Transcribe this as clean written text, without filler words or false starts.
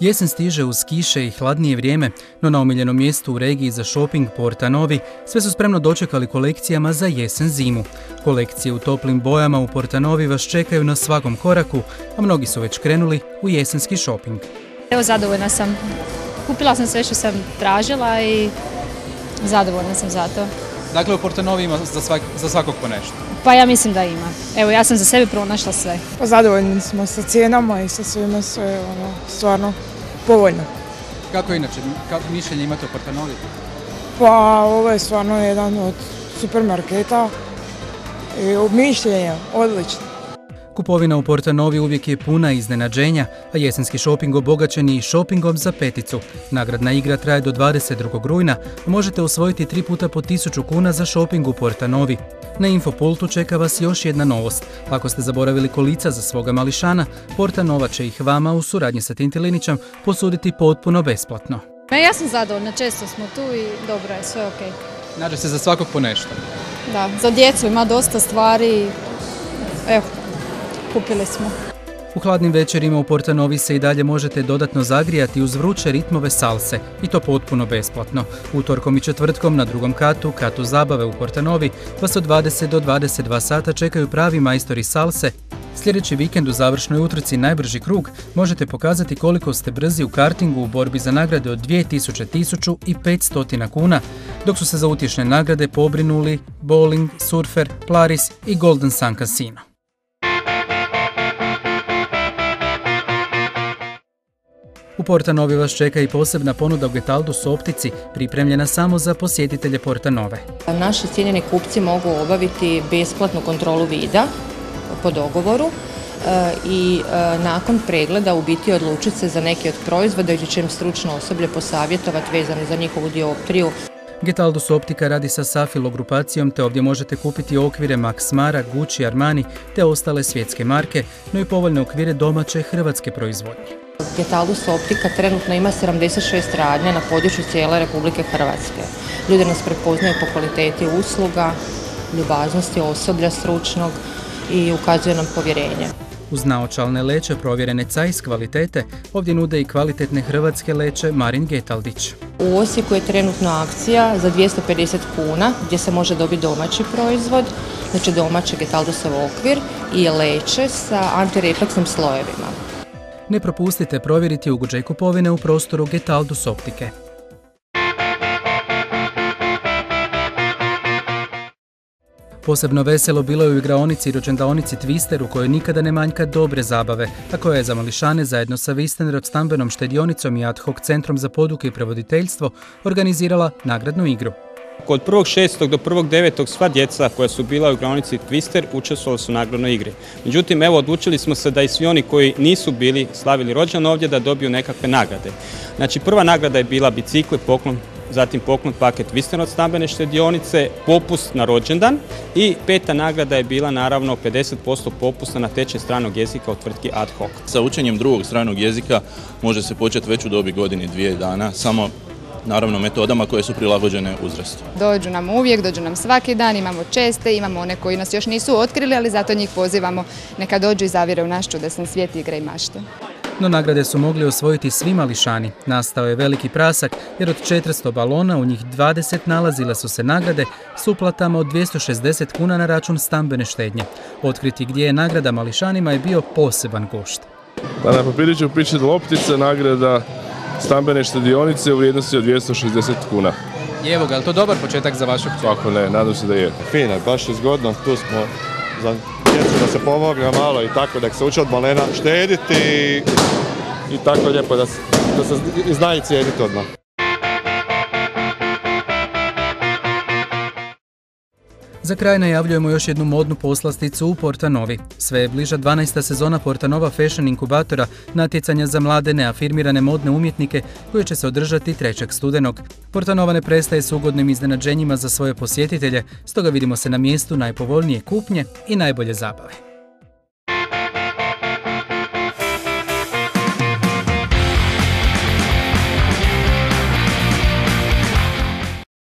Jesen stiže uz kiše i hladnije vrijeme, no na omiljenom mjestu u regiji za shopping Porta Novi sve su spremno dočekali kolekcijama za jesen-zimu. Kolekcije u toplim bojama u Porta Novi vas čekaju na svakom koraku, a mnogi su već krenuli u jesenski shopping. Evo, zadovoljna sam. Kupila sam sve što sam tražila i zadovoljna sam za to. Dakle, u Porta Novi ima za svakog po nešto? Pa ja mislim da ima. Evo, ja sam za sebe pronašla sve. Pa zadovoljni smo sa cijenama i sa svime, sve stvarno povoljno. Kako inače, kako mišljenje imate o Porta Novi? Pa ovo je stvarno jedan od supermarketa i mišljenja, odlično. Kupovina u Porta Novi uvijek je puna iznenađenja, a jesenski shopping obogaćen je i shoppingom za peticu. Nagradna igra traje do 22. rujna, a možete osvojiti 3 puta po 1000 kuna za shopping u Porta Novi. Na Infopultu čeka vas još jedna novost. Ako ste zaboravili kolica za svoga mališana, Porta Nova će ih vama u suradnji sa Tinti Linićem posuditi potpuno besplatno. Ja sam zadovoljna, često smo tu i dobro je, sve ok. Nađe se za svakog po nešto. Da, za djecu ima dosta stvari, evo, kupili smo. U hladnim večerima u Porta Novi se i dalje možete dodatno zagrijati uz vruće ritmove salse, i to potpuno besplatno. Utorkom i četvrtkom na drugom katu, katu zabave u Porta Novi, vas od 20 do 22 sata čekaju pravi majstori salse. Sljedeći vikend u završnoj utrci Najbrži krug možete pokazati koliko ste brzi u kartingu u borbi za nagrade od 2000, 1000 i 500 kuna, dok su se za utješne nagrade pobrinuli Bowling, Surfer, Plaris i Golden Sun Casino. U Porta Novi vas čeka i posebna ponuda u Getaldus optici, pripremljena samo za posjetitelje Porta Nove. Naši cijenjeni kupci mogu obaviti besplatnu kontrolu vida po dogovoru i nakon pregleda u biti odlučiti se za neki od proizvoda ili će im stručno osoblje posavjetovati vezano za njihovu dioptriju. Getaldus optika radi sa Safilo grupacijom, te ovdje možete kupiti okvire Max Mara, Gucci, Armani te ostale svjetske marke, no i povoljne okvire domaće hrvatske proizvodnje. Getaldus optika trenutno ima 76 radnja na području cijele Republike Hrvatske. Ljudi nas prepoznaju po kvaliteti usluga, ljubaznosti osoblja stručnog i ukazuje nam povjerenje. Uz naočalne leće provjerene CAIS kvalitete, ovdje nude i kvalitetne hrvatske leće Marin Getaldić. U Osijeku je trenutno akcija za 250 kuna gdje se može dobiti domaći proizvod, znači domaći Getaldusov okvir i leće sa antirefleksnim slojevima. Ne propustite provjeriti ugođaj kupovine u prostoru Getaldus optike. Posebno veselo bilo je u igraonici i rođendaonici Twister, u kojoj nikada ne manjka dobre zabave, a koja je za mališane zajedno sa Wistenrod stambenom štedionicom i ad hoc centrom za poduke i prevoditeljstvo organizirala nagradnu igru. Od 1.6. do 1.9. sva djeca koja su bila u igraonici Twister učestvovala su u nagradnoj igri. Međutim, evo, odlučili smo se da i svi oni koji nisu bili slavili rođendan ovdje da dobiju nekakve nagrade. Znači, prva nagrada je bila bicikli, poklon, zatim poklon paket Wistenrod stambene štedionice, popust na rođendan i 5. nagrada je bila naravno 50% popusta na tečaj stranog jezika u tvrtki Ad hoc. Sa učenjem drugog stranog jezika može se početi već u dobi godine 2 dana, samo naravno metodama koje su prilagođene uzrastu. Dođu nam svaki dan, imamo česte, imamo one koji nas još nisu otkrili, ali zato njih pozivamo neka dođu i zavire u naš čudesan svijet igre i mašte. No nagrade su mogli osvojiti svi mališani. Nastao je veliki prasak jer od 400 balona u njih 20 nalazile su se nagrade s uplatama od 260 kuna na račun stambene štednje. Otkriti gdje je nagrada mališanima je bio poseban gušt. Pa na papiriću piše loptica, nagrada stambene štedionice u vrijednosti od 260 kuna. Evo ga, je li to dobar početak za vašu kćer? Kako ne, nadam se da je. Fino, baš je zgodno, tu smo za djecu da se pomogne malo i tako, da se uče od malena štediti i tako lijepo da se zna i cijeniti odmah. Za kraj najavljujemo još jednu modnu poslasticu u Porta Novi. Sve je bliža 12. sezona Porta Nova Fashion Inkubatora, natjecanja za mlade neafirmirane modne umjetnike koje će se održati 3. studenog. Porta Nova ne prestaje s ugodnim iznenađenjima za svoje posjetitelje, stoga vidimo se na mjestu najpovoljnije kupnje i najbolje zabave.